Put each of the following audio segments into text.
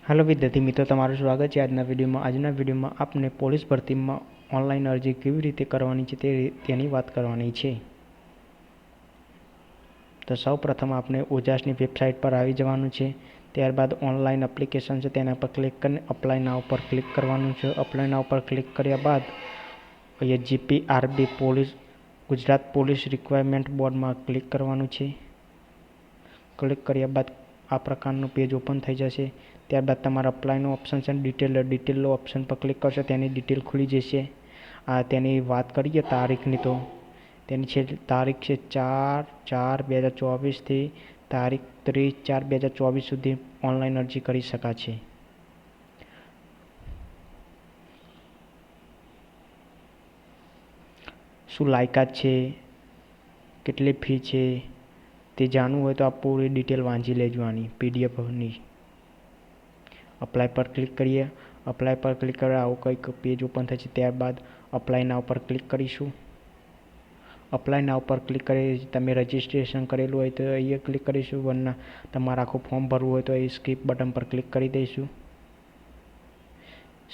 Hello विद्यार्थी मित्रों, તમારું સ્વાગત છે આજના વિડીયોમાં આપને પોલીસ ભરતીમાં ઓનલાઈન અરજી કેવી રીતે કરવાની છે તેની વાત કરવાની છે। તો સૌપ્રથમ આપણે ઓજાસની વેબસાઇટ પર આવી જવાનું છે। ત્યારબાદ ઓનલાઈન એપ્લિકેશન છે તેના પર ક્લિક કરીને અપ્લાય નાઉ પર ક્લિક કરવાનું છે। અપ્લાય નાઉ પર ક્લિક કર્યા બાદ અહીંયા GPRB police Gujarat police requirement બોર્ડમાં ક્લિક કરવાનું છે। ક્લિક કર્યા બાદ આ પ્રકારનું પેજ ઓપન થઈ જશે। ત્યારબાદ તમારા અપ્લાયનો ઓપ્શન છે, ડિટેલ ઓપ્શન પર ક્લિક કરશો તેની ડિટેલ ખુલી જશે। તેની વાત કરીએ તારીખની, તો તેની તારીખ છે 4/4/2024 તારીખ 30/4/2024 સુધી ઓનલાઈન અરજી કરી શકાશે। શું લાયકાત છે, કેટલી ફી છે તે જાણવું હોય તો આ પૂરી ડિટેલ વાંચી લેવાની પીડીએફની। અપ્લાય પર ક્લિક કરીએ। અપ્લાય પર ક્લિક કરે આવું કંઈક પેજ ઓપન થશે। ત્યારબાદ અપ્લાય નાઉ પર ક્લિક કરીશું। અપ્લાય નાઉ પર ક્લિક કરી તમે રજિસ્ટ્રેશન કરેલું હોય તો અહીંયા ક્લિક કરીશું, વરના તમારે આખું ફોર્મ ભરવું હોય તો અહીં સ્કીપ બટન પર ક્લિક કરી દઈશું।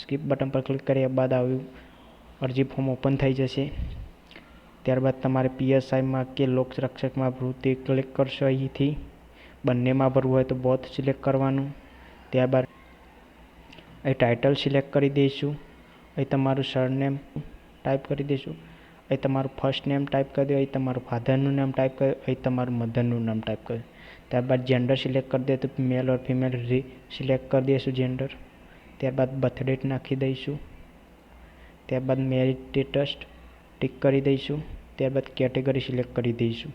સ્કીપ બટન પર ક્લિક કર્યા બાદ આવ્યું અરજી ફોર્મ ઓપન થઈ જશે। ત્યારબાદ તમારે પીએસઆઈમાં કે લોકરક્ષકમાં ભરવું તે ક્લિક કરશો। અહીંથી બંનેમાં ભરવું હોય તો બોથ સિલેક્ટ કરવાનું। ત્યારબાદ અહીં ટાઇટલ સિલેક્ટ કરી દઈશું। અહીં તમારું સરનેમ ટાઈપ કરી દઈશું। અહીં તમારું ફર્સ્ટ નેમ ટાઈપ કરી દો। અહીં તમારું ફાધરનું નામ ટાઈપ કરી, અહીં તમારું મધરનું નામ ટાઈપ કરી। ત્યારબાદ જેન્ડર સિલેક્ટ કરી દે તો મેલ ઓર ફિમેલ સિલેક્ટ કરી દઈશું જેન્ડર। ત્યારબાદ બર્થ ડેટ નાખી દઈશું। ત્યારબાદ મેરિટ સ્ટેટસ ટિક કરી દઈશું। ત્યારબાદ કેટેગરી સિલેક્ટ કરી દઈશું।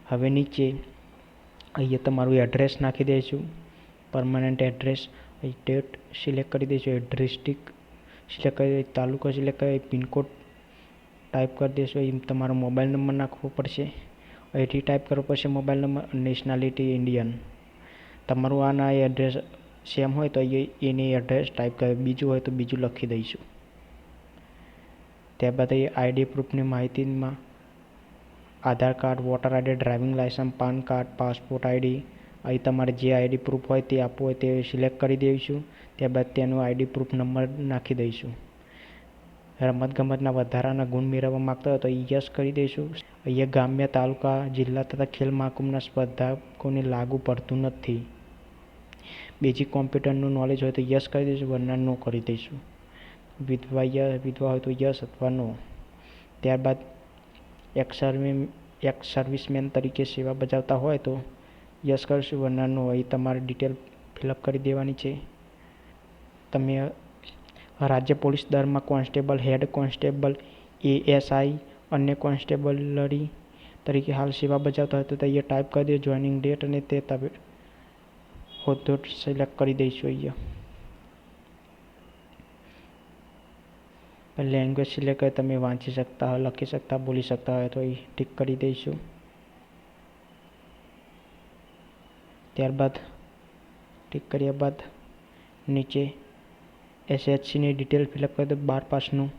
હવે નીચે અહીંયા તમારું એડ્રેસ નાખી દઈશું, પરમનન્ટ એડ્રેસ। અહીં સ્ટેટ સિલેક્ટ કરી દઈશું, ડિસ્ટ્રિક્ટ સિલેક્ટ કરી, તાલુકો સિલેક્ટ કરી, પિનકોડ ટાઈપ કરી દઈશું। અહીં તમારો મોબાઈલ નંબર નાખવો પડશે। અહીંથી ટાઈપ કરવો પડશે મોબાઈલ નંબર। Nationality Indian. તમારું આના એડ્રેસ સેમ હોય તો એની એડ્રેસ ટાઈપ કરી, બીજું હોય તો બીજું લખી દઈશું। ત્યારબાદ અહીં આઈડી પ્રૂફની માહિતીમાં Aadhaar card, voter ID, driving licence, PAN card, passport ID, અહીં તમારે જે આઈડી પ્રૂફ હોય તે આપવું હોય તે સિલેક્ટ કરી દઈશું। ત્યારબાદ તેનો આઈડી પ્રૂફ નંબર નાખી દઈશું। રમતગમતના વધારાના ગુણ મેળવવા માગતા હોય તો યસ કરી દઈશું। અહીંયા ગ્રામ્ય, તાલુકા, જિલ્લા તથા ખેલ મહાકુંભના સ્પર્ધકોને લાગુ પડતું નથી। બેઝિક કોમ્પ્યુટરનું નોલેજ હોય તો યસ કરી દઈશું, વરના નો કરી દઈશું। વિધવા હોય તો યસ અથવા નો। ત્યારબાદ એક્સ સર્વિસમેન તરીકે સેવા બજાવતા હોય તો યસ કરીશું, વરના નો। અહીં તમારે ડિટેલ ફિલઅપ કરી દેવાની છે। તમે રાજ્ય પોલીસ દળમાં કોન્સ્ટેબલ, હેડ કોન્સ્ટેબલ, એએસઆઈ, અન્ય કોન્સ્ટેબલરી તરીકે હાલ સેવા બજાવતા હોય તો અહીંયા ટાઈપ કરી દો જોઈનિંગ ડેટ અને તે તમે હોદ્દો સિલેક્ટ કરી દઈશું। અહીંયા લેંગ્વેજ સિલેક્ટ કરી તમે વાંચી શકતા હોય, લખી શકતા, બોલી શકતા હોય તો અહીં ટિક કરી દઈશું। ત્યારબાદ ટિક કર્યા બાદ નીચે એસએચસીની ડિટેલ ફિલઅપ કરી દો। 12 પાસનું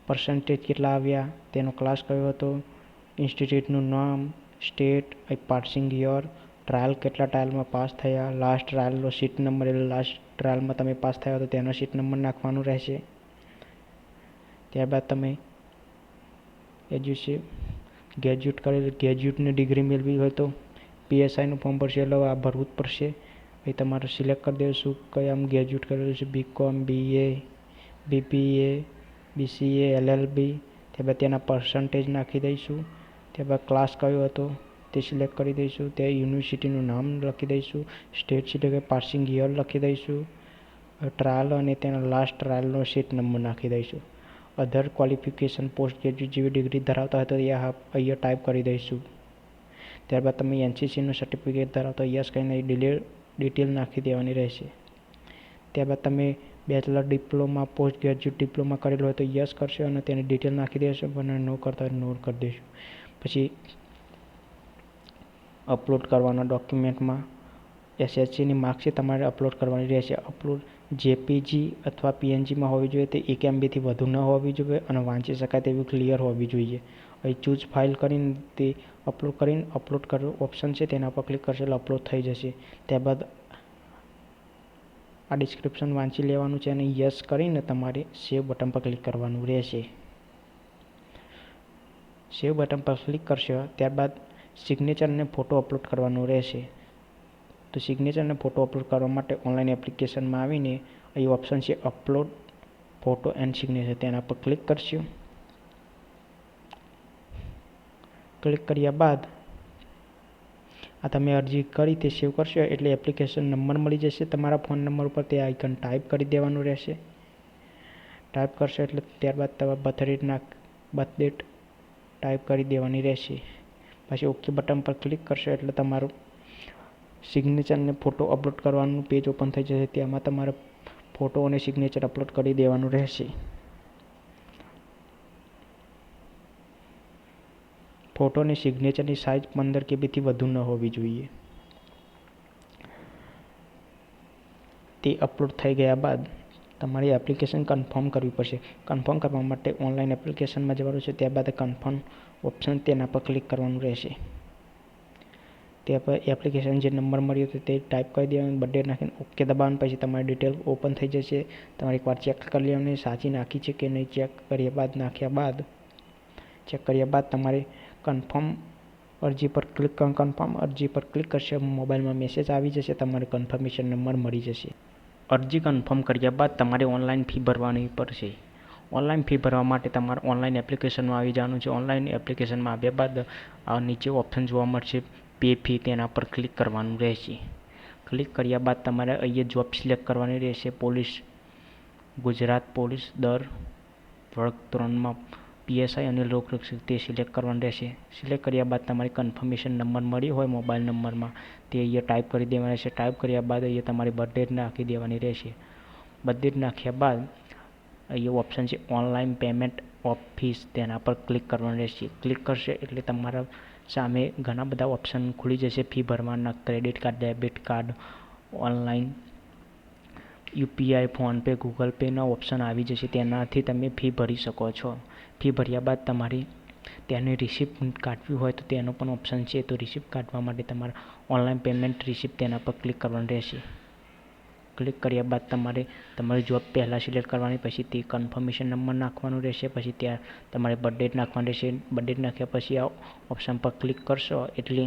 પર્સન્ટેજ કેટલા આવ્યા, તેનો ક્લાસ કયો હતો, ઇન્સ્ટિટ્યૂટનું નામ, સ્ટેટ, પાસિંગ યર, ટ્રાયલ કેટલા ટ્રાયલમાં પાસ થયા, લાસ્ટ ટ્રાયલનો સીટ નંબર, એટલે લાસ્ટ ટ્રાયલમાં તમે પાસ થયા તો તેનો સીટ નંબર નાખવાનો રહેશે। ત્યારબાદ તમે ગ્રેજ્યુએટ કરેલું, ગ્રેજ્યુએટની ડિગ્રી મેળવી હોય તો પીએસઆઈનું ફોર્મ ભરશે એટલે આ ભરવું જ પડશે। અહીં તમારે સિલેક્ટ કરી દઈશું કયા ગ્રેજ્યુએટ કરેલું છે, BCom, BA, BPA, BCA, LLB. ત્યારબાદ તેના પર્સન્ટેજ નાખી દઈશું। ત્યારબાદ ક્લાસ કયો હતો તે સિલેક્ટ કરી દઈશું। ત્યાં યુનિવર્સિટીનું નામ લખી દઈશું, સ્ટેટ સિલેક્ટ, પાસિંગ યર લખી દઈશું, ટ્રાયલ અને તેના લાસ્ટ ટ્રાયલનો સીટ નંબર નાખી દઈશું। અધર ક્વોલિફિકેશન પોસ્ટ ગ્રેજ્યુએટ જેવી ડિગ્રી ધરાવતા હોય તો અહીંયા ટાઈપ કરી દઈશું। ત્યારબાદ તમે એનસીસીનું સર્ટિફિકેટ ધરાવતા યસ કહીને ડિટેલ નાખી દેવાની રહેશે। ત્યારબાદ તમે bachelor, diploma, post graduate diploma કરેલું હોય તો યસ કરશો અને તેની ડિટેલ નાખી દેશો, અને નો કરતા હોય નો કરી દઈશું। પછી અપલોડ કરવાના ડોક્યુમેન્ટમાં એસએચસીની માર્કશીટ તમારે અપલોડ કરવાની રહેશે। અપલોડ જેપીજી અથવા પીએનજીમાં હોવી જોઈએ, તે 1 MBથી વધુ ન હોવી જોઈએ અને વાંચી શકાય તેવી ક્લિયર હોવી જોઈએ। અહીં ચૂઝ ફાઇલ કરીને તે અપલોડ કરો ઓપ્શન છે તેના પર ક્લિક કરશો એટલે અપલોડ થઈ જશે। ત્યારબાદ આ ડિસ્ક્રિપ્શન વાંચી લેવાનું છે અને યસ કરીને તમારે સેવ બટન પર ક્લિક કરવાનું રહેશે. સેવ બટન પર ક્લિક કરશો ત્યારબાદ સિગ્નેચર અને ફોટો અપલોડ કરવાનો રહેશે. તો સિગ્નેચર અને ફોટો અપલોડ કરવા માટે ઓનલાઈન એપ્લિકેશનમાં આવીને અહીં ઓપ્શન છે અપલોડ ફોટો એન્ડ સિગ્નેચર, તેના પર ક્લિક કરશો. ક્લિક કર્યા બાદ આ તમે અરજી કરી તે સેવ કરશો એટલે એપ્લિકેશન નંબર મળી જશે તમારા ફોન નંબર ઉપર. તે આઇકન ટાઈપ કરી દેવાનું રહેશે. ટાઈપ કરશો એટલે ત્યારબાદ તમારા બર્થ ડેટ ટાઈપ કરી દેવાની રહેશે. પછી ઓકે બટન પર ક્લિક કરશો એટલે તમારું સિગ્નેચર અને ફોટો અપલોડ કરવાનું પેજ ઓપન થઈ જશે. તેમાં તમારે ફોટો અને સિગ્નેચર અપલોડ કરી દેવાનું રહેશે. ફોટોની સિગ્નેચરની સાઇઝ 15 KB થી વધુ ન હોવી જોઈએ. તે અપલોડ થઈ ગયા બાદ તમારી એપ્લિકેશન કન્ફર્મ કરવી પડશે. કન્ફર્મ કરવા માટે ઓનલાઈન એપ્લિકેશનમાં જવાનું છે. ત્યારબાદ કન્ફર્મ ઓપ્શન તેના પર ક્લિક કરવાનું રહેશે. ત્યાં પર એપ્લિકેશન જે નંબર મળ્યો હતો તે ટાઈપ કરી દેવાનું, બર્થડે નાખીને ઓકે દબાવવાનું. પછી તમારી ડિટેલ ઓપન થઈ જશે. તમારે એકવાર ચેક કરી લેવાની સાચી નાખી છે કે નહીં. ચેક કર્યા બાદ તમારે કન્ફર્મ અરજી પર ક્લિક કરશે. મોબાઈલમાં મેસેજ આવી જશે, તમારે કન્ફર્મેશન નંબર મળી જશે. અરજી કન્ફર્મ કર્યા બાદ તમારે ઓનલાઈન ફી ભરવાની પડશે. ઓનલાઈન ફી ભરવા માટે તમારે ઓનલાઈન એપ્લિકેશનમાં આવી જવાનું છે. ઓનલાઈન એપ્લિકેશનમાં આવ્યા બાદ નીચે ઓપ્શન જોવા મળશે પે ફી, તેના પર ક્લિક કરવાનું રહેશે. ક્લિક કર્યા બાદ તમારે અહીંયા જોબ સિલેક્ટ કરવાની રહેશે. ગુજરાત પોલીસ દર વર્ગ 3માં PSI અને લોકરક્ષક તે સિલેક્ટ કરવાનું રહેશે. સિલેક્ટ કર્યા બાદ તમારે કન્ફર્મેશન નંબર મળ્યો હોય મોબાઈલ નંબરમાં તે અહીંયા ટાઈપ કરી દેવાનો રહેશે. ટાઈપ કર્યા બાદ અહીંયા તમારી બર્થ ડેટ નાખી દેવાની રહેશે. બર્થ ડેટ નાખ્યા બાદ અહીંયા ઓપ્શન છે ઓનલાઈન પેમેન્ટ ઓફ ફીસ, તેના પર ક્લિક કરવાનું રહેશે. ક્લિક કરશે એટલે તમારા સામે ઘણા બધા ઓપ્શન ખુલી જશે ફી ભરવાના. Credit card, debit card, online UPI, PhonePe, Google પેના ઓપ્શન આવી જશે. તેનાથી તમે ફી ભરી શકો છો. ફી ભર્યા બાદ તમારી તેની રિસિપ્ટ કાઢવી હોય તો તેનો પણ ઓપ્શન છે. તો રિસિપ્ટ કાઢવા માટે તમારે ઓનલાઈન પેમેન્ટ રિસિપ્ટ તેના પર ક્લિક કરવાનું રહેશે. ક્લિક કર્યા બાદ તમારી જોબ પહેલાં સિલેક્ટ કરવાની, પછી તે કન્ફર્મેશન નંબર નાખવાનો રહેશે. પછી ત્યાં તમારે બર્થ ડેટ નાખવાની રહેશે. બર્થ ડેટ નાખ્યા પછી આ ઓપ્શન પર ક્લિક કરશો એટલે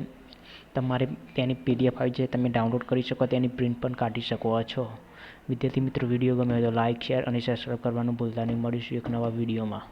તમારે તેની PDF આવી જાય, તમે ડાઉનલોડ કરી શકો, તેની પ્રિન્ટ પણ કાઢી શકો છો. વિદ્યાર્થી મિત્રો, વિડીયો ગમે તો લાઇક, શેર અને સબસ્ક્રાઈબ કરવાનું ભૂલતા નહીં. મળીશું એક નવા વિડીયોમાં.